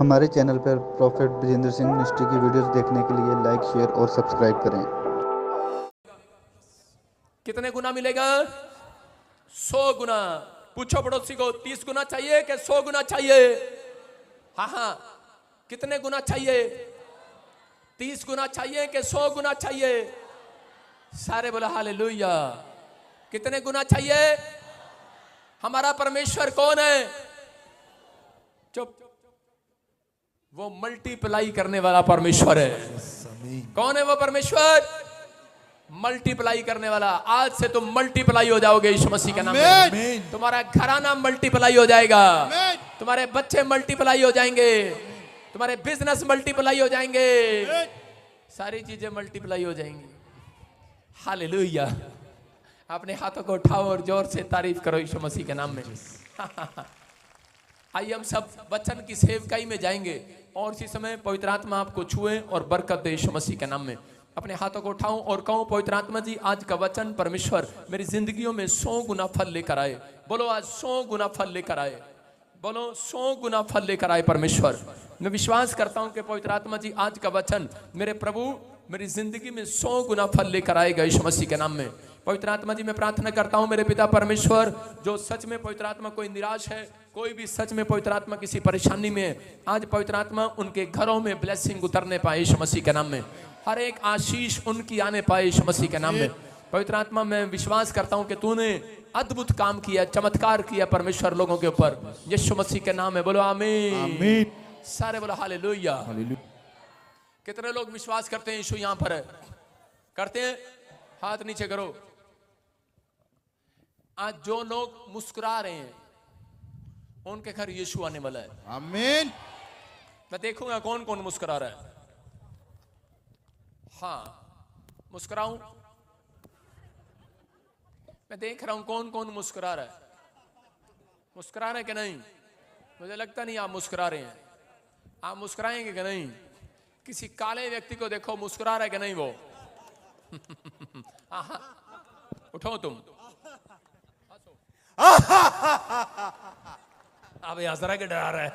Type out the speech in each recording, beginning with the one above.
हमारे चैनल पर prophet Brajendra Singh ministry की वीडियोस देखने के लिए लाइक, शेयर और सब्सक्राइब करें। कितने गुना मिलेगा? 100 गुना। पूछो पड़ोसी को, 30 गुना चाहिए कि 100 गुना चाहिए? हाँ हाँ, कितने गुना चाहिए? 30 गुना चाहिए कि 100 गुना चाहिए? सारे बोला हालेलुया। कितने गुना चाहिए? हमारा परमेश्वर कौन है? चुप। वो मल्टीप्लाई करने वाला परमेश्वर है। कौन है वो परमेश्वर? मल्टीप्लाई करने वाला। आज से तुम मल्टीप्लाई हो जाओगे यीशु मसीह के नाम में। तुम्हारा घराना मल्टीप्लाई हो जाएगा, तुम्हारे बच्चे मल्टीप्लाई हो जाएंगे, तुम्हारे बिजनेस मल्टीप्लाई हो जाएंगे, सारी चीजें मल्टीप्लाई हो जाएंगी। हालेलुया। अपने हाथों को उठाओ और जोर से तारीफ करो यीशु मसीह के नाम में। आइए हम सब वचन की सेवकाई में जाएंगे और इसी समय पवित्र आत्मा आपको छुए और बरकत दे यीशु मसीह के नाम में। अपने हाथों को उठाऊं और कहूं, पवित्र आत्मा जी आज का वचन परमेश्वर मेरी जिंदगियों में 100 गुना फल लेकर आए। बोलो आज 100 गुना फल लेकर आए। बोलो 100 गुना फल लेकर आए परमेश्वर। मैं विश्वास करता हूं कि पवित्र आत्मा जी आज का वचन मेरे प्रभु मेरी जिंदगी में 100 गुना फल लेकर आएगा यीशु मसीह के नाम में। पवित्र आत्मा जी मैं प्रार्थना करता हूं मेरे पिता परमेश्वर, जो सच में पवित्र आत्मा कोई निराश है, कोई भी सच में पवित्र आत्मा किसी परेशानी में, आज पवित्र आत्मा उनके घरों में ब्लेसिंग उतरने पाए यीशु मसीह के नाम में। हर एक आशीष उनकी आने पाए यीशु मसीह के नाम में। पवित्र आत्मा मैं विश्वास करता हूं कि तूने अद्भुत काम किया, चमत्कार किया परमेश्वर लोगों के ऊपर, यीशु मसीह के नाम में। बोलो आमीन। सारे बोलो हालेलुया। कितने लोग विश्वास करते हैं यीशु यहां पर है? करते हैं? हाथ नीचे करो। आज जो लोग मुस्कुरा रहे हैं उनके घर यीशु आने वाला है। आमीन। मैं देखूंगा कौन कौन मुस्कुरा रहा है। हाँ, मुस्कुराऊं? मैं देख रहा हूं कौन कौन मुस्कुरा रहा है। मुस्कुरा रहे हैं कि नहीं? मुझे लगता नहीं आप मुस्कुरा रहे हैं। आप मुस्कुराएंगे कि नहीं? किसी काले व्यक्ति को देखो, मुस्कुरा रहा है कि नहीं वो? उठो तुम। अबे हंस रहा है कि डरा रहा है?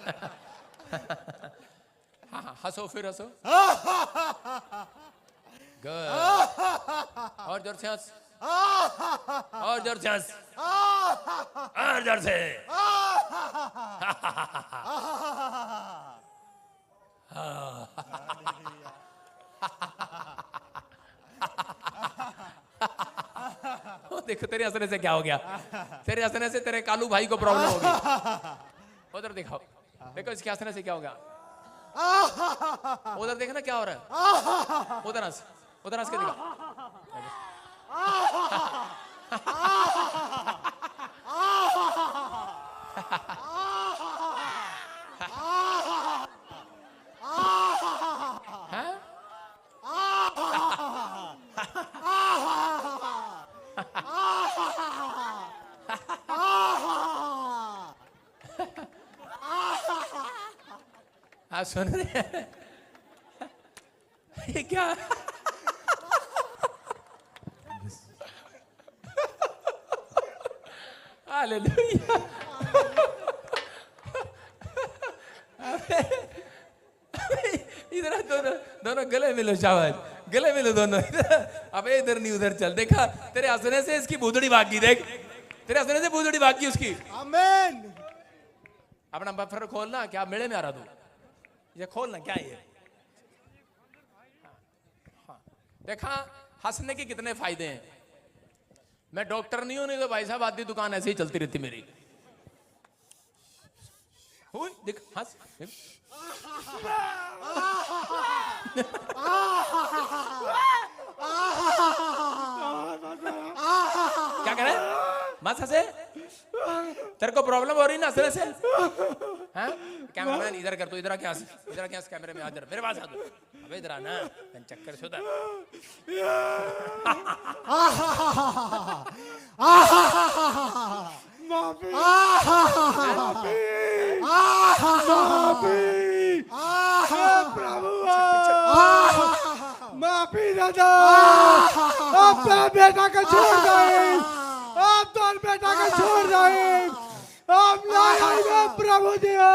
हाँ, हंसो, फिर हंसो। और जोर से हंस, और जोर से हंस, और जोर से। देखो तेरे हंसने से क्या हो गया? तेरे हंसने से तेरे कालू भाई को प्रॉब्लम होगी। उधर दिखाओ, देखो इसके हंसने से क्या हो गया। उधर देखना क्या हो रहा है। उधर हंस, उधर हंस के दिखा। आप सुन रहे हैं? ये क्या? हालेलुया। इधर दोनों गले मिलो, शाबाश, गले मिलो दोनों। अबे इधर नहीं उधर चल। देखा तेरे हंसने से इसकी भूतड़ी भाग गई। देख तेरे हंसने से भूतड़ी भाग गई उसकी। आमीन। अपना बफर खोलना। क्या मेले में आ रहा तू? ये खोलना क्या ये? हाँ। देखा हंसने के कितने फायदे हैं। मैं डॉक्टर नहीं हूं, नहीं तो भाई साहब आधी दुकान ऐसे ही चलती रहती मेरी। देख हंस। क्या कह रहे? मत हंसे। तेरे को प्रॉब्लम हो रही ना हंसने से? हाँ? कैमरामैन इधर कर, तो इधर क्या हंस, इधर क्या हंस, कैमरे में आ, मेरे पास आ। अबे इधर आना, चक्कर से उधर। माफी दादा, अपना बेटा का छोड़ दे, आप तो बेटा का छोड़ दे, आप प्रभु दिया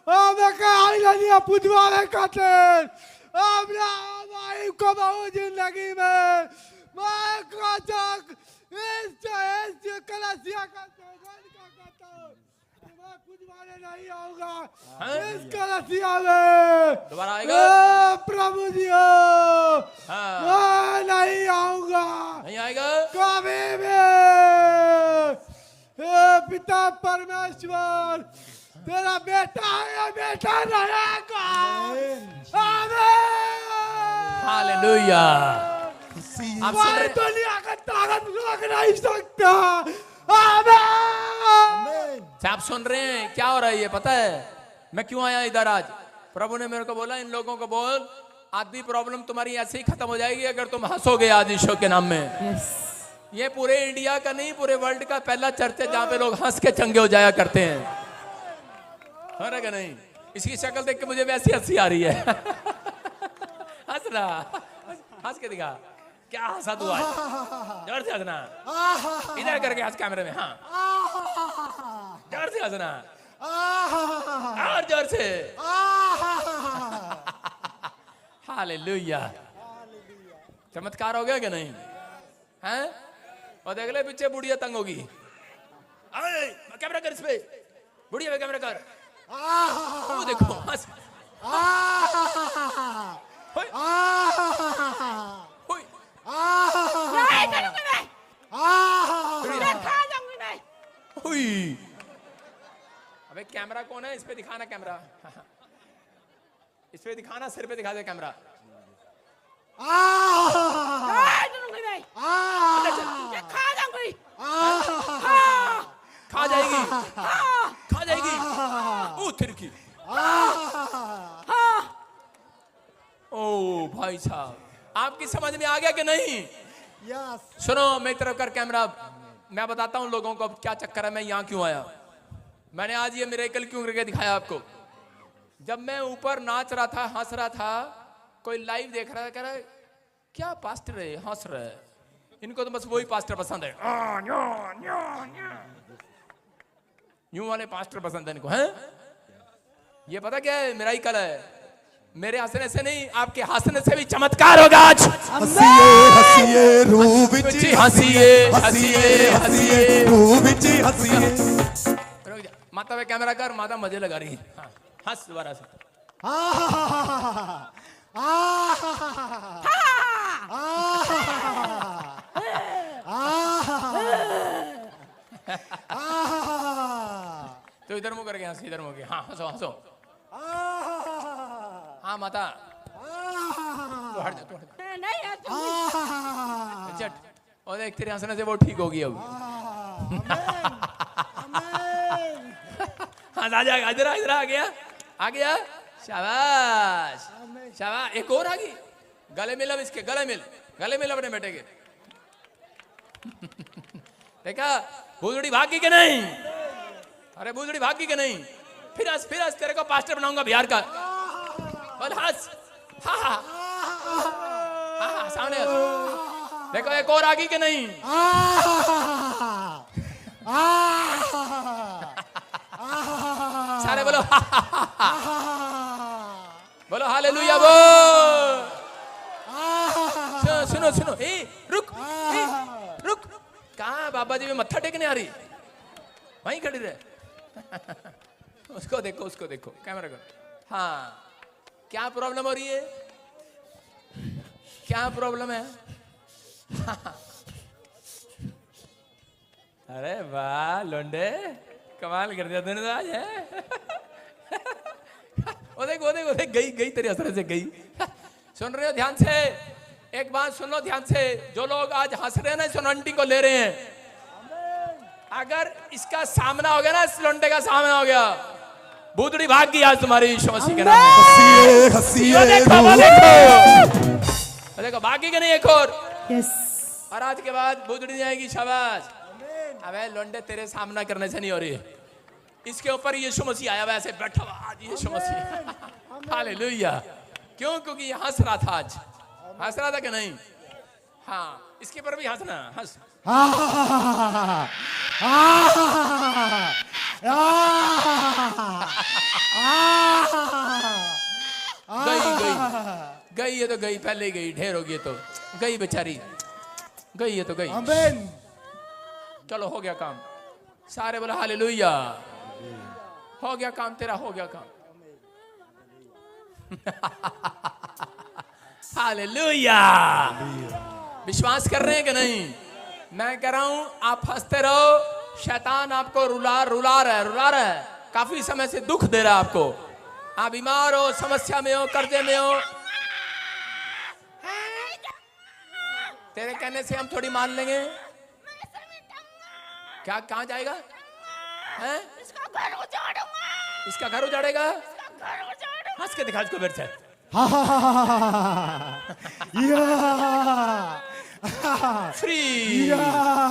मैं कहीं नहीं पुजवावे खातिर अपना भाई को बहु जिंदगी में मैं काचक इस कलसिया का सोगन का कहता हूँ मैं पुजवाने नहीं आऊंगा इस कलसिया में दोबारा आएगा प्रभु जी हाँ मैं नहीं आऊंगा नहीं आएगा कभी भी हे पिता परमेश्वर तेरा बेटा है बेटा रहेगा आमीन हालेलुया आप सुन मैं रहे दुनिया का ताकत रोक नहीं सकता आमीन आप सुन रहे हैं क्या हो रहा है ये पता है मैं क्यों आया इधर आज प्रभु ने मेरे को बोला इन लोगों को बोल आधी प्रॉब्लम तुम्हारी ऐसे ही खत्म हो जाएगी अगर तुम हंसोगे आज ईशो के नाम में ये पूरे इंडिया का नहीं पूरे वर्ल्ड का पहला चर्च है जहां पे लोग हंस के चंगे हो जाया करते हैं हो रहा कि नहीं इसकी शक्ल देख के मुझे वैसी हंसी आ रही है हंस रहा हंस के दिखा क्या हंसा तू आज जोर से हंसना इधर करके हंस कैमरे में हाँ जोर से हंसना और जोर से हालेलुया चमत्कार हो गया कि नहीं हैं और देख ले पीछे बुढ़िया तंग होगी कैमरा कर इस पे बुढ़िया पे कैमरा कर वो देखो हंस होय होय हुई अबे कैमरा कौन है इस पे दिखाना कैमरा इस पे दिखाना सिर पे दिखा दे कैमरा खा जाएगी खा जाएगी ओ तिरकी ओ भाई साहब आपकी समझ में आ गया कि नहीं सुनो मेरी तरफ कर कैमरा मैं बताता हूं लोगों को अब क्या चक्कर है मैं यहां क्यों आया मैंने आज ये मिरेकल क्यों करके दिखाया आपको जब मैं ऊपर नाच रहा था हंस रहा था कोई लाइव देख रहा था कह रहा है क्या पास्टर है हंस रहा है इनको तो बस वही पास्टर पसंद है यूं वाले पास्टर पसंद है इनको हैं ये पता क्या है मेरा ही कल है मेरे हंसने से नहीं आपके हंसने से भी चमत्कार होगा आज हंसिए हंसिए रूह विच हंसिए हंसिए हंसिए रूह विच हंसिए माता पे कैमरा कर माता मजे लगा रही है हाँ, हंस दोबारा से तो इधर मुंह करके हंस इधर मुंह के हाँ हंसो हंसो हाँ माता तो हट जा तो हट जा चट और देख तेरे हंसने से वो ठीक होगी अब हाँ आ जाएगा इधर आ गया शाबाश शाबाश एक और आ गई गले मिल अब इसके गले मिल अपने बेटे के देखा भूजड़ी भागी के नहीं अरे भूजड़ी भागी के नहीं फिर हंस तेरे को पास्टर बनाऊंगा बिहार का बोल हंस हाँ सामने देखो एक और आगी के नहीं सारे बोलो बोलो हालेलुया बोल सुनो ए रुक कहाँ बाबा जी में मत्था टेकने आ रही वहीं खड़ी रहे उसको देखो कैमरा को हाँ क्या प्रॉब्लम हो रही है क्या प्रॉब्लम है अरे वाह लोंडे कमाल कर दिया तूने तो आज है वो देख गई तेरे असर से गई सुन रहे हो ध्यान से एक बात सुन लो ध्यान से जो लोग आज हंस रहे हैं ना इस आंटी को ले रहे हैं अगर इसका सामना हो गया ना इस लोंडे का सामना हो गया भूतड़ी भाग गई आज तुम्हारी यीशु मसीह के नाम में हंसिए देखो भागी के नहीं एक और और आज के बाद भूतड़ी नहीं आएगी शाबाश अबे लोंडे तेरे सामना करने से नहीं हो रही है इसके ऊपर यीशु मसीह आया हुआ ऐसे बैठा हुआ आज यीशु मसीह हालेलुया क्यों क्योंकि ये हंस रहा था आज हंस रहा था कि नहीं हाँ इसके ऊपर भी हंसना हंस गई गई गई, ये तो गई, पहले ही गई, ढेर हो गई, तो गई बेचारी, गई ये तो गई। आमीन। चलो हो गया काम, सारे बोला हालेलुया, हो गया काम तेरा, हो गया काम। हालेलुया। विश्वास कर रहे हैं कि नहीं? मैं कह रहा हूं आप हंसते रहो, शैतान आपको रुला रहा है, काफी समय से दुख दे रहा है आपको, आप बीमार हो, समस्या में हो, कर्जे में हो, तेरे कहने से हम थोड़ी मान लेंगे। क्या कहाँ जाएगा? हैं? इसका घर उजाड़ेगा। हंस के दिखा इसको मेरे से। फ्री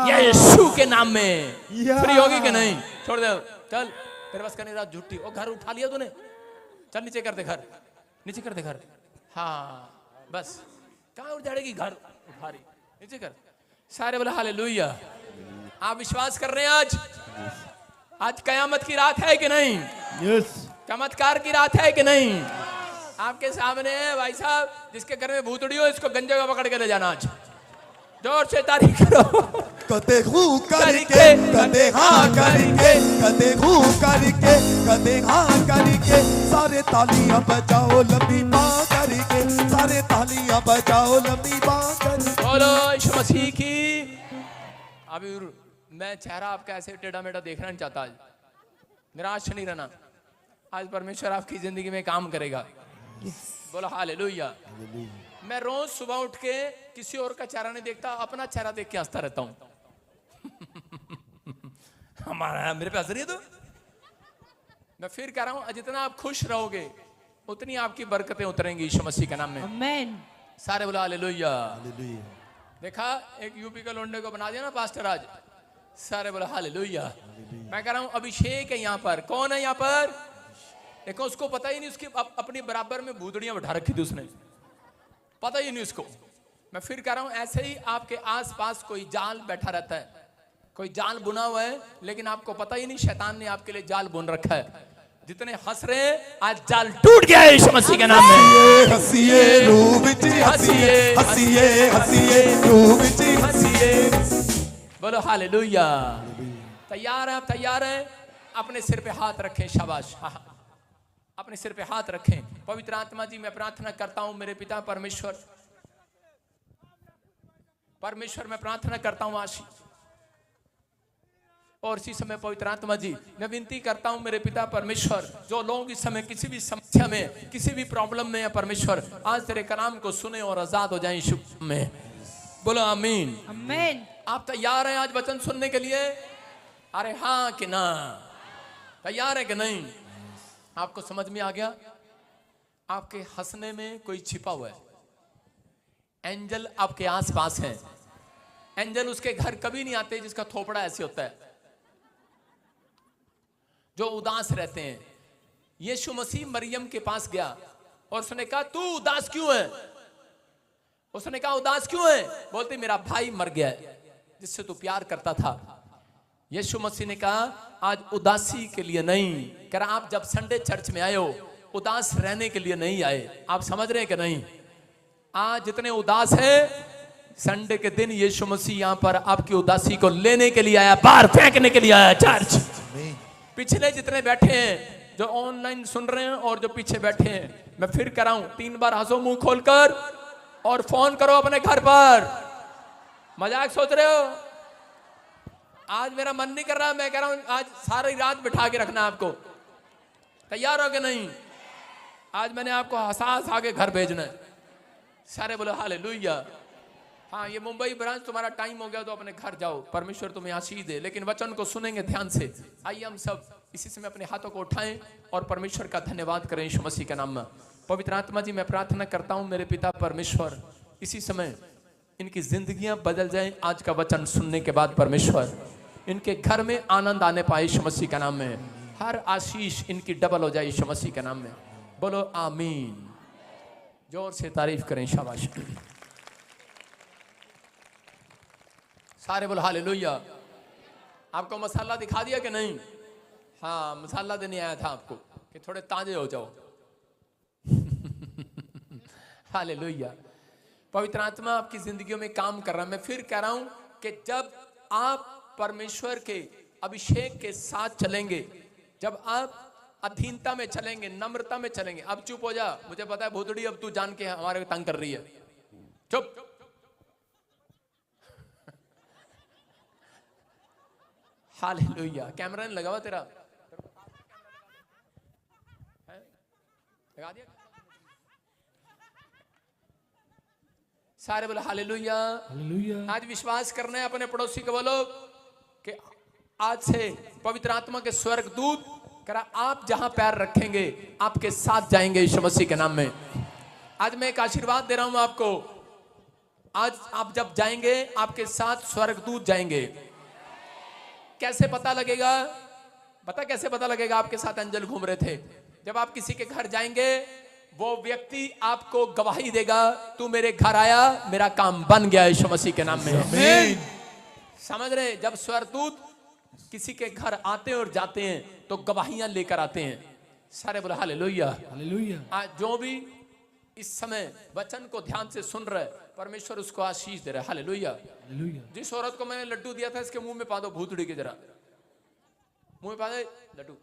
यीशु के नाम में फ्री होगी कि नहीं? छोड़ दे, चल, तेरे बस का नहीं रहा, झूठी। ओ घर उठा लिया तूने, चल नीचे कर दे घर, नीचे कर दे घर। हाँ बस, कहाँ उजाड़ेगी? घर उठा रही, नीचे कर। सारे बोला हालेलुया। आप विश्वास कर रहे हैं आज कयामत की रात है कि नहीं? यस। चमत्कार की रात है कि नहीं? आपके सामने है भाई साहब, जिसके घर में भूतड़ी हो, इसको गंजे का पकड़ के ले जाना आज। जोर से तारीफ करो। कदे हूँ करके, कदे हाँ करके, कदे हूँ करके, कदे हाँ करके, सारे तालियां बजाओ लंबी बाँ करके, सारे तालियां बजाओ लंबी बाँ करके। बोलो यीशु मसीह की। अभी मैं चेहरा आपका ऐसे टेढ़ा मेढ़ा देखना नहीं चाहता, आज निराश नहीं रहना। आज परमेश्वर आपकी जिंदगी में काम करेगा। बोलो हालेलुया। मैं रोज सुबह उठ के किसी और का चेहरा नहीं देखता, अपना चेहरा देख के हंसता रहता हूं। हमारा मेरे पे हंस रही है तो मैं फिर कह रहा हूं, जितना आप खुश रहोगे उतनी आपकी बरकतें उतरेंगी यीशु मसीह के नाम में। आमीन। सारे बोलो हालेलुया। देखा, एक यूपी का लोंडे को बना दिया ना पास्टर आज। सारे बोलो हालेलुया। मैं कह रहा हूं अभिषेक है यहाँ पर। कौन है यहाँ पर? देखो, उसको पता ही नहीं, उसकी अपनी बराबर में भूतड़ियां बैठा रखी थी उसने, पता ही नहीं उसको। मैं फिर कह रहा हूं ऐसे ही आपके आसपास कोई जाल बैठा रहता है, कोई जाल बुना हुआ है, लेकिन आपको पता ही नहीं शैतान ने आपके लिए जाल बुन रखा है। जितने हंस रहे हैं, आज जाल टूट गया है यीशु मसीह के नाम में। हंसिए रूह विच हंसिए, हंसिए हंसिए रूह विच हंसिए। बोलो हालेलुया। तैयार है? आप तैयार हैं? अपने सिर पे हाथ रखें। शाबाश। अपने सिर पे हाथ रखें। पवित्र आत्मा जी, मैं प्रार्थना करता हूं मेरे पिता परमेश्वर, मैं प्रार्थना करता हूं आशीष, और इसी समय पवित्र आत्मा जी मैं विनती करता हूं मेरे पिता परमेश्वर, जो लोग इस समय किसी भी समस्या में, किसी भी प्रॉब्लम में है परमेश्वर, आज तेरे कलाम को सुने और आजाद हो जाएं यीशु में। बोलो आमीन। आमीन। आप तैयार हैं आज वचन सुनने के लिए? अरे हाँ कि ना? तैयार है कि नहीं? आपको समझ में आ गया? आपके हंसने में कोई छिपा हुआ है। एंजल आपके आसपास हैं। एंजल उसके घर कभी नहीं आते जिसका थोपड़ा ऐसे होता है, जो उदास रहते हैं। यीशु मसीह मरियम के पास गया और उसने कहा, तू उदास क्यों है? उसने कहा, उदास क्यों है? बोलते, मेरा भाई मर गया है जिससे तू प्यार करता था। यीशु मसीह ने कहा, आज उदासी के लिए नहीं, कह रहा आप जब संडे चर्च में आए हो, उदास रहने के लिए नहीं आए। आप समझ रहे हैं कि नहीं? आज जितने उदास हैं, संडे के दिन यीशु मसीह यहाँ पर आपकी उदासी को लेने के लिए आया, बाहर फेंकने के लिए आया। चर्च पिछले जितने बैठे हैं, जो ऑनलाइन सुन रहे हैं और जो पीछे बैठे हैं, मैं फिर कह रहा हूं, 3 बार हंसो मुंह खोलकर और फोन करो अपने घर पर। मजाक सोच रहे हो? आज मेरा मन नहीं कर रहा, मैं कह रहा हूं आज सारी रात बिठा के रखना आपको। तैयार हो कि नहीं? आज मैंने आपको हंसा के घर भेजना है। सारे बोलो हालेलुया। हाँ, ये मुंबई ब्रांच तुम्हारा टाइम हो गया तो अपने घर जाओ, परमेश्वर तुम्हें आशीष दे, लेकिन वचन को सुनेंगे ध्यान से। आइए हम सब इसी समय अपने हाथों को उठाएं और परमेश्वर का धन्यवाद करें यीशु मसीह के नाम में। पवित्र आत्मा जी, मैं प्रार्थना करता हूं मेरे पिता परमेश्वर, इसी समय इनकी जिंदगियां बदल जाएं आज का वचन सुनने के बाद। परमेश्वर, इनके घर में आनंद आने पाए यीशु मसीह के नाम में। हर आशीष इनकी डबल हो जाए यीशु मसीह के नाम में। बोलो आमीन। जोर से तारीफ करें। शाबाश। सारे बोलो हालेलुया। आपको मसाला दिखा दिया कि नहीं? हाँ, मसाला देने आया था आपको कि थोड़े ताजे हो जाओ। हालेलुया। पवित्र आत्मा आपकी जिंदगियों में काम कर रहा है। मैं फिर कह रहा हूं कि जब आप परमेश्वर के अभिषेक के साथ चलेंगे, जब आप अधीनता में चलेंगे, नम्रता में चलेंगे। अब चुप हो जा, मुझे पता है भूतड़ी अब तू जान के हमारे तंग कर रही है, चुप। हालेलुया। कैमरा नहीं लगा हुआ तेरा? लगा दिया? सारे बोलो हालेलुया। हालेलुया। आज विश्वास करना है अपने पड़ोसी को, बोलो कि आज से पवित्र आत्मा के स्वर्गदूत करा आप जहां पैर रखेंगे आपके साथ जाएंगे यीशु मसीह के नाम में। आज मैं एक आशीर्वाद दे रहा हूं आपको, आज आप जब जाएंगे आपके साथ स्वर्गदूत जाएंगे। कैसे पता लगेगा? पता कैसे पता लगेगा? आपके साथ एंजल घूम रहे थे। जब आप किसी के घर जाएंगे, वो व्यक्ति आपको गवाही देगा, तू मेरे घर आया, मेरा काम बन गया यीशु मसीह के नाम में। समझ रहे? जब स्वर्गदूत किसी के घर आते हैं और जाते हैं तो गवाहियां लेकर आते हैं। सारे बोले हालेलुया। हालेलुया। आज जो भी इस समय वचन को ध्यान से सुन रहे, परमेश्वर उसको आशीष दे रहा है। हालेलुया। हालेलुया। जिस औरत को मैंने लड्डू दिया था, इसके मुंह में पा दो भूतड़ी के, जरा मुंह में पा दे लड्डू।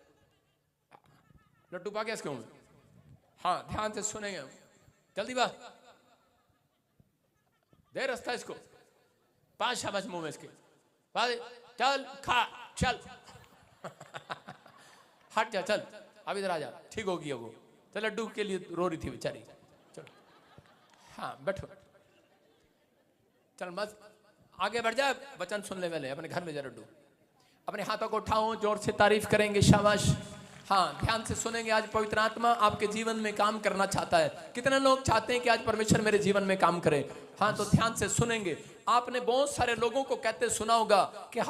लड्डू पा गया इसके मुंह में? हाँ, ध्यान से सुनेंगे हम। जल्दी बा दे रास्ता इसको, पांच शाबाश मुंह में इसके, पा दे। चल खा, चल। हट जा, चल अब इधर आ जा, ठीक होगी वो। तो लड्डू के लिए रो रही थी बेचारी। चलो हाँ बैठो, चल मत आगे बढ़ जा, वचन सुनने वाले अपने घर ले जा लड्डू। अपने हाथों को उठाओ, जोर से तारीफ करेंगे, शाबाश। हाँ, ध्यान से सुनेंगे। आज पवित्र आत्मा आपके जीवन में काम करना चाहता है। कितने लोग चाहते हैं कि आज परमेश्वर मेरे जीवन में काम करे? हाँ, तो ध्यान से सुनेंगे। आपने बहुत सारे लोगों को कहते सुना होगा कि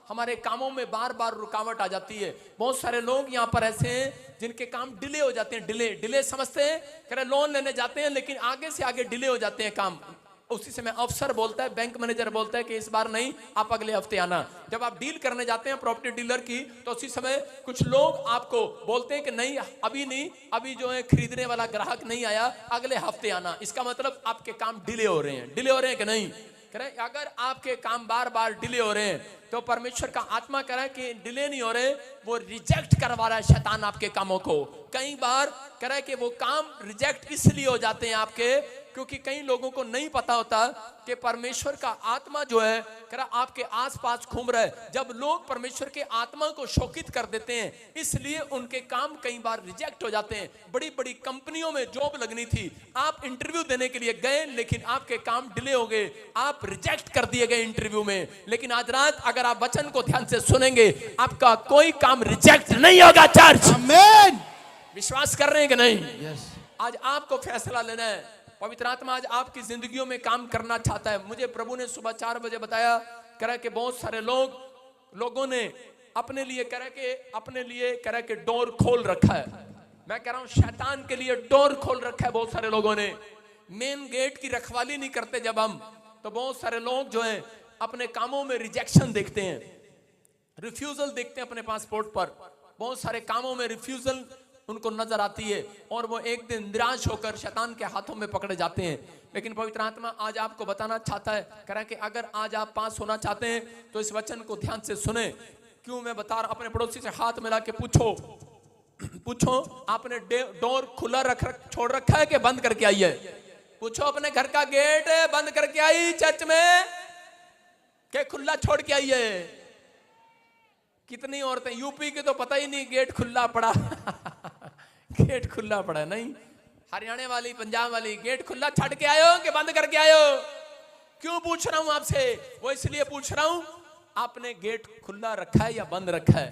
हमारे कामों में बार बार रुकावट आ जाती है। बहुत सारे लोग यहाँ पर ऐसे हैं जिनके काम डिले हो जाते हैं। डिले समझते हैं, कह रहे लोन लेने जाते हैं लेकिन आगे से आगे डिले हो जाते हैं काम। उसी समय अफसर बोलता है, बैंक मैनेजर बोलता है कि इस बार नहीं, आप अगले हफ्ते आना। जब आप डील करने जाते हैं प्रॉपर्टी डीलर की, तो उसी समय कुछ लोग आपको बोलते हैं कि नहीं अभी नहीं, अभी जो है खरीदने वाला ग्राहक नहीं आया, अगले हफ्ते आना। इसका मतलब आपके काम डिले हो रहे हैं। डिले हो रहे हैं कि नहीं? कह रहे अगर आपके काम बार बार डिले हो रहे हैं तो परमेश्वर का आत्मा कह रहा है कि डिले नहीं हो रहे, वो रिजेक्ट करवा रहा है शैतान आपके कामों को। कई बार कह रहा है कि वो काम रिजेक्ट इसलिए हो जाते हैं आपके, क्योंकि कई लोगों को नहीं पता होता कि परमेश्वर का आत्मा जो है कह रहा आपके आसपास घूम रहा है। जब लोग परमेश्वर के आत्मा को शोकित कर देते हैं, इसलिए उनके काम कई बार रिजेक्ट हो जाते हैं। बड़ी बड़ी कंपनियों में जॉब लगनी थी, आप इंटरव्यू देने के लिए गए लेकिन आपके काम डिले हो गए, आप रिजेक्ट कर दिए गए इंटरव्यू में। लेकिन आज रात अगर आप वचन को ध्यान से सुनेंगे, आपका कोई काम रिजेक्ट नहीं होगा। चर्च आमीन। विश्वास कर रहे हैं कि नहीं? यस। आज आपको फैसला लेना है। पवित्र आत्मा आज आपकी जिंदगियों में काम करना चाहता है। मुझे प्रभु ने सुबह 4 बजे बताया, कह रहा कि बहुत सारे लोगों ने अपने लिए कह रहा कि डोर खोल रखा है। मैं कह रहा हूं शैतान के लिए डोर खोल रखा है बहुत सारे लोगों ने। मेन गेट की रखवाली नहीं करते जब हम, तो बहुत सारे लोग जो हैं अपने कामों में रिजेक्शन देखते हैं, रिफ्यूजल देखते हैं अपने पासपोर्ट पर। बहुत सारे कामों में रिफ्यूजल उनको नजर आती है और वो एक दिन निराश होकर शैतान के हाथों में पकड़े जाते हैं। लेकिन पवित्र आत्मा आज आपको बताना चाहता है, कह रहा है कि अगर आज आप पास होना चाहते हैं तो इस वचन को ध्यान से सुने। क्यों मैं बता रहा, अपने पड़ोसी से हाथ मिला के पूछो आपने डोर खुला छोड़ रखा है कि बंद करके आई है? पूछो अपने घर का गेट बंद करके आई चर्च में कि खुला छोड़ के आई है? कितनी औरतें यूपी के तो पता ही नहीं गेट खुला पड़ा। गेट खुला पड़ा नहीं। हरियाणा वाली, पंजाब वाली, गेट खुला छड़ के आयो कि बंद करके आयो? क्यों पूछ रहा हूं आपसे? वो इसलिए पूछ रहा हूं, आपने गेट खुला रखा है या बंद रखा है?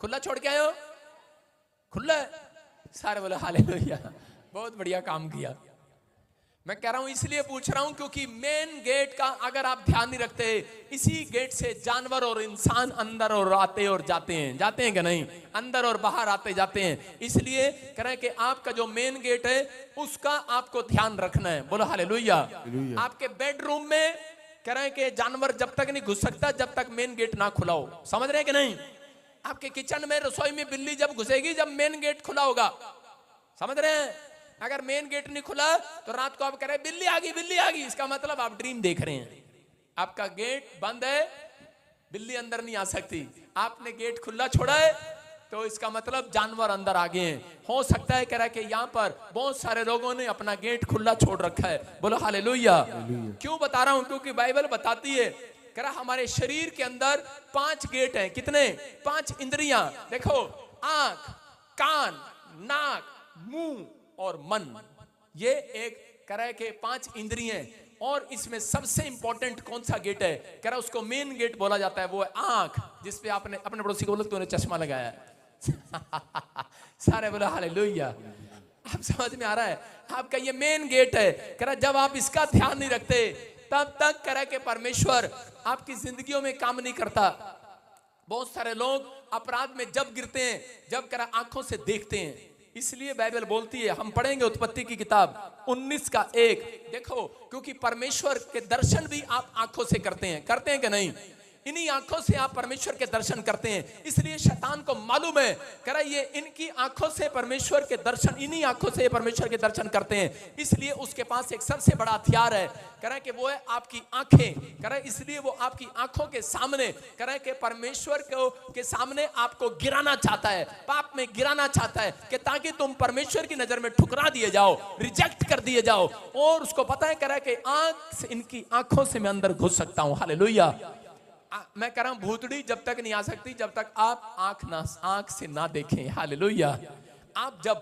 खुला छोड़ के आयो? खुला है। सारे बोले हालेलुया, बहुत बढ़िया काम किया। मैं कह रहा हूं इसलिए पूछ रहा हूं क्योंकि मेन गेट का अगर आप ध्यान नहीं रखते, इसी गेट से जानवर और इंसान अंदर और आते और जाते हैं कि नहीं? अंदर और बाहर आते जाते हैं। इसलिए कह रहे हैं कि आपका जो मेन गेट है उसका आपको ध्यान रखना है। बोलो हालेलुया। आपके बेडरूम में कह रहे हैं कि जानवर जब तक नहीं घुस सकता जब तक मेन गेट ना खुला हो। समझ रहे हैं कि नहीं? आपके किचन में, रसोई में बिल्ली जब घुसेगी जब मेन गेट खुला होगा, समझ रहे हैं? अगर मेन गेट नहीं खुला तो रात को आप कह रहे बिल्ली आ गई, बिल्ली आ गई, इसका मतलब आप ड्रीम देख रहे हैं। आपका गेट बंद है, बिल्ली अंदर नहीं आ सकती। आपने गेट खुला छोड़ा है तो इसका मतलब जानवर अंदर आ गए हैं। हो सकता है कह रहा है कि यहाँ पर बहुत सारे लोगों ने अपना गेट खुला छोड़ रखा है। बोलो हालेलुया। क्यों बता रहा हूं? क्योंकि बाइबल बताती है कह रहा हमारे शरीर के अंदर 5 गेट हैं। कितने? 5 इंद्रियां। देखो, आंख, कान, नाक, मुंह और मन, ये एक कह रहा है कि 5 इंद्रियां। और इसमें सबसे इंपॉर्टेंट कौन सा गेट है? कह रहा उसको मेन गेट बोला जाता है, वो है आंख, जिसपे आपने अपने पड़ोसी को बोला तूने चश्मा लगाया है। सारे बोलो हालेलुया। आप समझ में आ रहा है? आपका ये मेन गेट है। कह रहा जब आप इसका ध्यान नहीं रखते तब तक कह रहा कि परमेश्वर आपकी जिंदगियों में काम नहीं करता। बहुत सारे लोग अपराध में जब गिरते हैं, जब कह रहा आंखों से देखते हैं। इसलिए बाइबल बोलती है, हम पढ़ेंगे उत्पत्ति की किताब 19:1। देखो, क्योंकि परमेश्वर के दर्शन भी आप आंखों से करते हैं कि नहीं? इन्हीं आंखों से आप परमेश्वर के दर्शन करते हैं। इसलिए शैतान को मालूम है, कह रहा ये इनकी आंखों से परमेश्वर के दर्शन, इन्हीं आंखों से परमेश्वर के दर्शन करते हैं। इसलिए उसके पास एक सबसे बड़ा हथियार है, कह रहा है कि वो है आपकी आंखें। कह रहा है इसलिए वो आपकी आंखों के सामने, कह रहा है कि परमेश्वर के सामने आपको गिराना चाहता है, पाप में गिराना चाहता है, कि ताकि तुम परमेश्वर की नजर में ठुकरा दिए जाओ, रिजेक्ट कर दिए जाओ। और उसको पता है, कह रहा है कि आंख से, इनकी आंखों से मैं अंदर घुस सकता हूं। हालेलुया। मैं कह रहा हूं भूतड़ी जब तक नहीं आ सकती जब तक आप आंख से ना देखें। हालेलुया। आप जब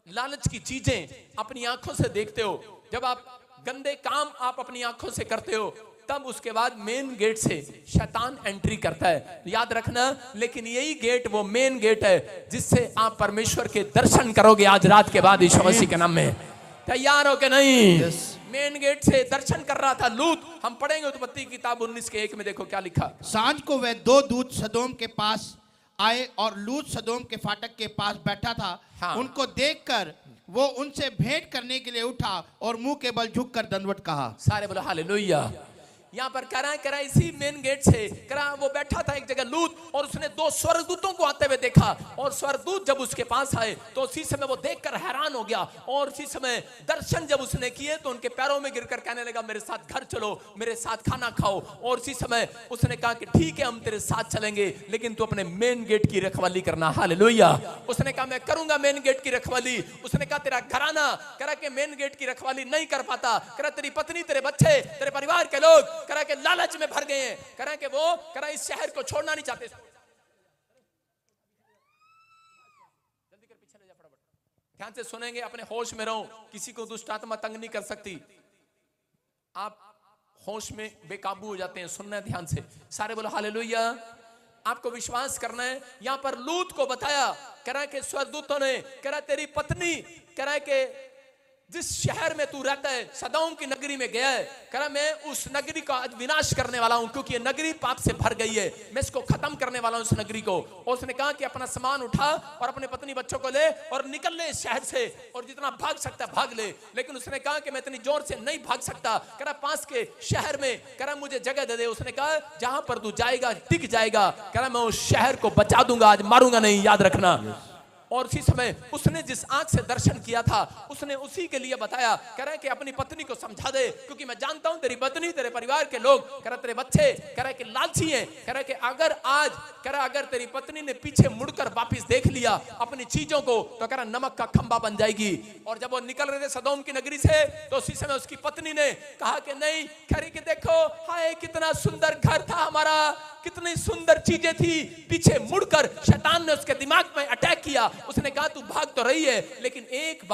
लालच की चीजें अपनी आंखों से देखते हो, जब आप गंदे काम आप अपनी आंखों से करते हो, तब उसके बाद मेन गेट से शैतान एंट्री करता है। याद रखना, लेकिन यही गेट वो मेन गेट है जिससे आप परमेश्वर के दर्शन करोगे आज रात के बाद यीशु मसीह के नाम में। तैयार हो के नहीं? मेन गेट से दर्शन कर रहा था लूत। हम पढ़ेंगे उत्पत्ति की किताब 19:1 में। देखो क्या लिखा। सांझ को वह 2 दूत सदोम के पास आए और लूत सदोम के फाटक के पास बैठा था। हाँ। उनको देखकर वो उनसे भेंट करने के लिए उठा और मुंह के बल झुककर दंडवत कहा। सारे बोलो हालेलुया। यहाँ पर कह रहा है इसी मेन गेट से कह रहा वो बैठा था एक जगह लूत, और उसने 2 स्वर्गदूतों को आते हुए देखा। और स्वर्गदूत जब उसके पास आए तो उसी समय वो देखकर हैरान हो गया। और उसी समय दर्शन जब उसने किए तो उनके पैरों में गिरकर कहने लगा मेरे साथ घर चलो, मेरे साथ खाना खाओ। और उसी समय उसने कहा कि ठीक है हम तेरे साथ चलेंगे, लेकिन तू अपने मेन गेट की रखवाली करना। हालेलुया। उसने कहा मैं करूंगा मेन गेट की रखवाली। उसने कहा तेरा घराना कह रहा कि मेन गेट की रखवाली नहीं कर पाता। कह रहा तेरी पत्नी, तेरे बच्चे, तेरे परिवार के लोग कह रहा कि लालच में भर गए हैं। कह रहा कि वो कह रहा इस शहर को छोड़ना नहीं चाहते। जल्दी कर, पीछे ले जा फटाफट। ध्यान से सुनेंगे, अपने होश में रहो। किसी को दुष्ट आत्मा तंग नहीं कर सकती। आप होश में बेकाबू हो जाते हैं। सुनना है ध्यान से। सारे बोलो हालेलुया। आपको विश्वास करना है। यहां पर लूत को बताया, कह रहा है कि स्वर्गदूतों ने, कह रहा तेरी पत्नी, कह रहा है कि जिस शहर में तू रहता है सदोम की नगरी में गया है, कह रहा मैं उस नगरी का आज विनाश करने वाला हूं, क्योंकि ये नगरी पाप से भर गई है। मैं इसको खत्म करने वाला हूं इस नगरी को। और उसने कहा कि अपना सामान उठा और अपने पत्नी बच्चों को ले और निकल ले इस शहर से, और जितना भाग सकता भाग ले। लेकिन उसने कहा कि मैं इतनी जोर से नहीं भाग सकता। कह रहा पास के शहर में, कह रहा मुझे जगह दे दे। उसने कहा जहां पर तू जाएगा टिक जाएगा। कह रहा मैं उस शहर को बचा दूंगा, आज मारूंगा नहीं। याद रखना। और उसी समय उसने जिस आंख से दर्शन किया था उसने उसी के लिए बताया। कह रहा है कि अपनी पत्नी को समझा दे, क्योंकि मैं जानता हूं तेरी पत्नी, तेरे परिवार के लोग, कह रहा तेरे बच्चे, कह रहा है कि लालची हैं। कह रहा है कि अगर आज, कह रहा अगर तेरी पत्नी ने पीछे मुड़कर वापस देख लिया अपनी चीजों को, तो कह रहा नमक का खंबा बन जाएगी। और जब वो निकल रहे थे सदोम की नगरी से, तो उसी समय उसकी पत्नी ने कहा कि नहीं, कह रही कि देखो हाय कितना सुंदर घर था हमारा, कितनी सुंदर चीजें थी। पीछे मुड़कर शैतान ने उसके दिमाग में अटैक किया। उसने कहा तू भाग तो रही है, लेकिन एक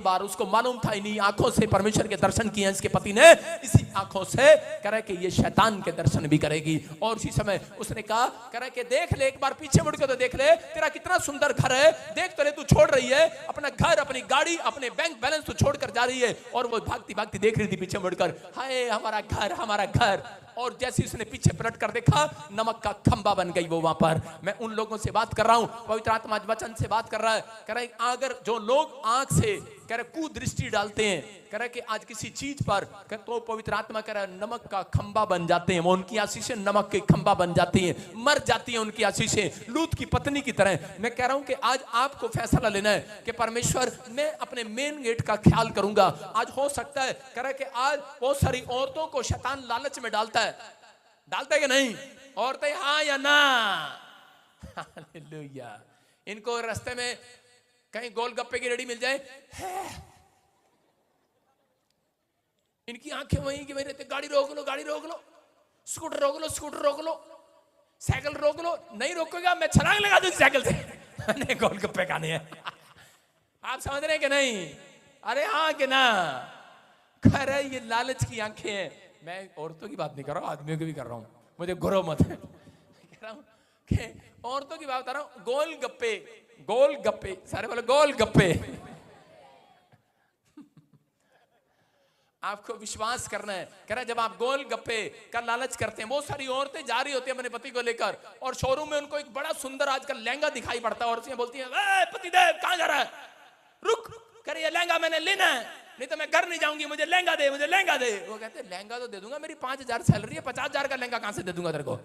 बार उसको मालूम था इन्हीं आंखों से परमेश्वर के दर्शन किए हैं इसके पति ने, इसी आंखों से कह रहा है कि ये शैतान के दर्शन भी करेगी। और उसी समय उसने कहा, कह रहा है कि देख ले, एक बार पीछे मुड़ के तो देख ले, तेरा कितना सुंदर घर है, देख तो ले, तू छोड़ रही है, अपना घर, अपनी गाड़ी, अपने बैंक बैलेंस तो छोड़कर जा रही है, और वो भागती भागती देख रही थी पीछे मुड़कर, हाय हमारा घर, हमारा घर। और जैसे उसने पीछे पलट कर देखा, नमक का खंबा बन गई वो वहां पर। मैं उन लोगों से बात कर रहा हूं, पवित्र आत्मा वचन से बात कर रहा है। कह रहा है अगर जो लोग आंख से कह रहे कुदृष्टि डालते हैं, कह रहा है कि आज किसी चीज पर, तो पवित्र आत्मा कह रहा है नमक का खंबा बन जाते हैं। वो उनकी आशीषें नमक के खंबा बन जाती हैं, मर जाती हैं उनकी आशीषें, लूत की पत्नी की तरह। मैं कह रहा हूं कि आज आपको फैसला लेना है कि परमेश्वर, मैं अपने मेन गेट का ख्याल करूंगा। आज हो सकता है, कह रहा है कि आज बहुत सारी औरतों को शैतान लालच में डालता है कि नहीं? औरतें हाँ या ना? हालेलुया। इनको रास्ते में कहीं गोलगप्पे की रेडी मिल जाए, इनकी आंखें वहीं की वहीं रहती, गाड़ी रोक लो, गाड़ी रोक लो, स्कूटर रोक लो, स्कूटर रोक लो, साइकिल रोक लो, नहीं रोकेगा मैं छलांग लगा दूंगी साइकिल से। नहीं, गोलगप्पे खाने हैं। आप समझ रहे हैं कि नहीं? अरे हाँ कि ना? कह रहे ये लालच की आंखें हैं। मैं औरतों की बात नहीं कर रहा हूं, आदमियों की भी कर रहा हूं, मुझे गुरो मत है। कह रहा हूं कि औरतों की बात कर रहा हूं। गोलगप्पे, गोलगप्पे, सारे बोले गोलगप्पे। आपको विश्वास करना है। कह रहा है जब आप गोलगप्पे का लालच करते हैं, बहुत सारी औरतें जा रही होती हैं अपने पति को लेकर, और शोरूम में उनको एक बड़ा सुंदर आजकल लहंगा दिखाई पड़ता है, औरतें बोलती हैं पतिदेव कहां जा रहा है, रुक, कह रही है लहंगा मैंने लेना है, नहीं तो मैं घर नहीं जाऊंगी, मुझे लहंगा दे, मुझे लहंगा दे। वो कहते हैं लहंगा तो दे दूंगा, मेरी 5,000 सैलरी है, 50,000 का लहंगा कहां से दे दूंगा तेरे को?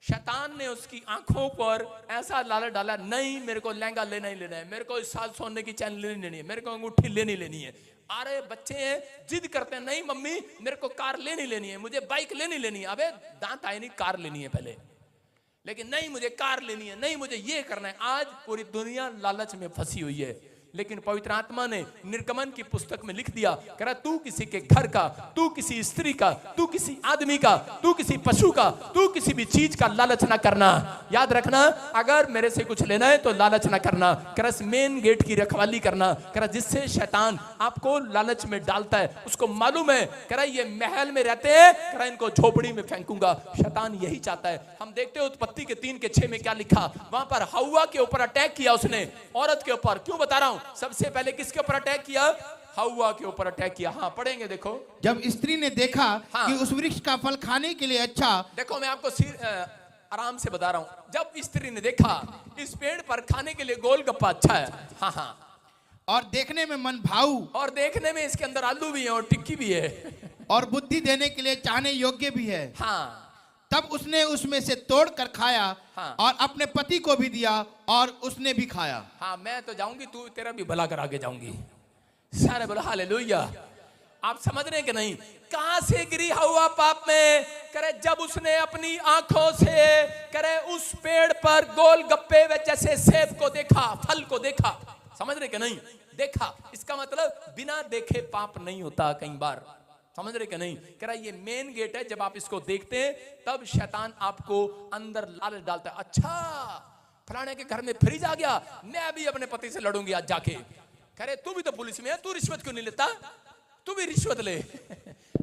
शैतान ने उसकी आंखों पर ऐसा लालच डाला, नहीं मेरे को लहंगा लेना ही लेना है, मेरे को इस साल सोने की चैन लेनी है, मेरे को अंगूठी लेनी है। अरे बच्चे हैं, जिद करते हैं, नहीं मम्मी मेरे को कार लेनी है, मुझे बाइक लेनी है। अबे दांत आए नहीं, कार लेनी है पहले, लेकिन नहीं मुझे कार लेनी है, नहीं मुझे ये करना है। आज पूरी दुनिया लालच में फंसी हुई है, लेकिन पवित्र आत्मा ने निर्गमन की पुस्तक में लिख दिया, कह रहा तू किसी के घर का, तू किसी स्त्री का, तू किसी आदमी का, तू किसी पशु का, तू किसी भी चीज का लालच ना करना। याद रखना, अगर मेरे से कुछ लेना है तो लालच ना करना। कह रहा मेन गेट की रखवाली करना। कह रहा जिससे शैतान आपको लालच में डालता है, उसको मालूम है, कह रहा ये महल में रहते हैं, कह रहा इनको झोपड़ी में फेंकूंगा। शैतान यही चाहता है। हम देखते हो उत्पत्ति के 3:6 में क्या लिखा, वहां पर हव्वा के ऊपर अटैक किया उसने, औरत के ऊपर। क्यों बता रहा हूं? सबसे पहले किसके ऊपर अटैक किया? हव्वा के ऊपर अटैक किया। हाँ पढ़ेंगे, देखो। जब स्त्री ने देखा कि उस वृक्ष का फल खाने के लिए अच्छा, देखो मैं आपको आराम से बता रहा हूं। जब स्त्री ने देखा इस पेड़ पर खाने के लिए गोलगप्पा अच्छा है, हाँ, और देखने में मन भाऊ, और देखने में इसके अंदर आलू भी है और टिक्की भी है, और बुद्धि देने के लिए चाहने योग्य भी है, हाँ, तब उसने उसमें से तोड़ कर खाया, हाँ, और अपने पति को भी दिया और उसने भी खाया। हाँ मैं तो जाऊंगी, तू तेरा भी भला करा के जाऊंगी। सारे बोलो हालेलुया। आप समझ रहे हैं कि नहीं? कहां से गिरी हव्वा पाप में? करे जब उसने अपनी आंखों से करे उस पेड़ पर गोलगप्पे व जैसे सेब को देखा, फल को देखा। समझ रहे कि नहीं? देखा, इसका मतलब बिना देखे पाप नहीं होता। कई बार समझ रहे कि नहीं? कह रहा ये मेन गेट है, जब आप इसको देखते हैं तब शैतान आपको अंदर लालच डालता है। अच्छा फलाने के घर में फ्रिज आ गया, मैं भी अपने पति से लड़ूंगी आज जाके। कह रहे तू भी तो पुलिस में है, तू रिश्वत क्यों नहीं लेता? तू भी रिश्वत ले।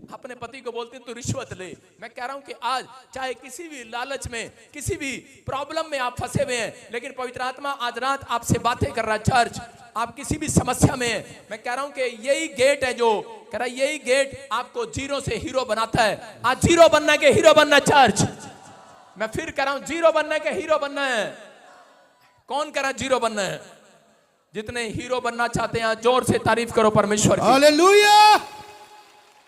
अपने पति को बोलते तू रिश्वत ले। मैं कह रहा हूं कि आज चाहे किसी भी लालच में, किसी भी प्रॉब्लम में आप फंसे हुए हैं, लेकिन पवित्र आत्मा आज रात आपसे बातें कर रहा है। चर्च, आप किसी भी समस्या में हैं, मैं कह रहा हूं कि यही गेट है जो कह रहा है, यही गेट आपको जीरो से हीरो बनाता है। आज जीरो बनना के हीरो बनना। चर्च, मैं फिर कह रहा हूं, जीरो बनना के हीरो बनना है। कौन कह रहा है जीरो बनना है? जितने हीरो बनना चाहते हैं जोर से तारीफ करो परमेश्वर की। हालेलुया।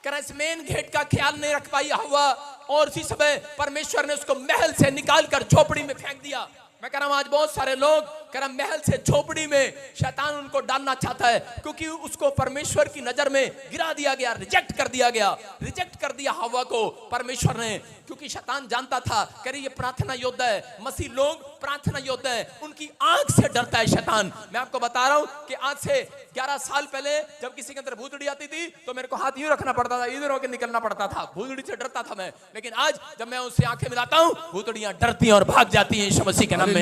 कह रहा इस मेन गेट का ख्याल नहीं रख पाई हव्वा, और इसी समय परमेश्वर ने उसको महल से निकाल कर झोपड़ी में फेंक दिया। मैं कह रहा हूं आज बहुत सारे लोग कह रहा महल से झोपड़ी में शैतान उनको डालना चाहता है, क्योंकि उसको परमेश्वर की नजर में गिरा दिया गया, रिजेक्ट कर दिया गया, रिजेक्ट कर दिया हव्वा को परमेश्वर ने, क्योंकि शैतान जानता था कह रही ये प्रार्थना योद्धा है। मसीह लोग प्रार्थना योद्धा है, उनकी आंख से डरता है शैतान। मैं आपको बता रहा हूं कि आज से 11 साल पहले जब किसी के अंदर भूतड़ी आती थी तो मेरे को हाथ यूं रखना पड़ता था, इधर होकर निकलना पड़ता था, भूतड़ी से डरता था मैं। लेकिन आज जब मैं उससे आंखें मिलाता हूं, भूतड़ियां डरती हैं और भाग जाती हैं यीशु मसीह के नाम में।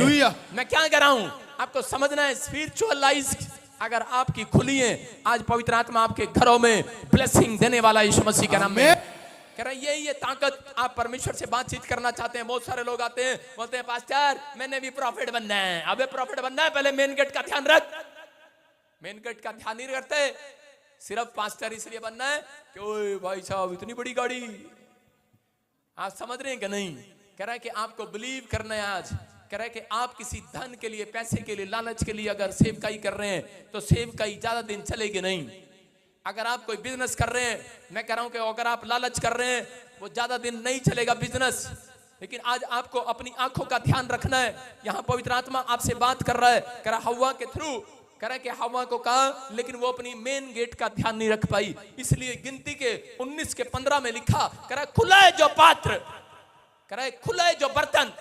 मैं क्या कह रहा हूं आपको समझना है, स्पिरिचुअल लाइफ अगर आपकी खुली है, आज पवित्र आत्मा आपके घरों में ब्लेसिंग देने वाला यीशु मसीह के नाम में। कह रहा है ये ताकत आप परमेश्वर से बातचीत करना चाहते हैं। बहुत सारे लोग आते हैं बोलते हैं पास्टर मैंने भी प्रॉफिट बनना है। अबे प्रॉफिट बनना है, पहले मेन गेट का ध्यान रख। मेन गेट का ध्यान नहीं करते, सिर्फ पास्टर इसलिए बनना है कि ओए भाई साहब इतनी बड़ी गाड़ी। आप समझ रहे हैं कि नहीं? कह रहा है कि आपको बिलीव करना है आज। कह रहा है कि आप किसी धन के लिए, पैसे के लिए, लालच के लिए अगर सेवकाई कर रहे हैं तो सेवकाई ज्यादा दिन चलेगी नहीं। अगर आप कोई बिजनेस कर रहे हैं, मैं कह रहा हूं कि अगर आप लालच कर रहे हैं वो ज्यादा दिन नहीं चलेगा बिजनेस। लेकिन आज आपको अपनी आंखों का ध्यान रखना है। यहां पवित्र आत्मा आपसे बात कर रहा है, कह रहा हव्वा के थ्रू, कह रहा है कि हव्वा को कहा लेकिन वो अपनी मेन गेट का ध्यान नहीं रख पाई, इसलिए गिनती के 19 के 15 में लिखा, कह रहा खुला है जो पात्र, कह रहा है खुला है जो बर्तन।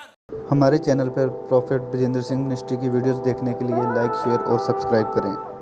हमारे चैनल पर प्रॉफेट ब्रजेंद्र सिंह मिनिस्ट्री की वीडियोस देखने के लिए लाइक शेयर और सब्सक्राइब करें।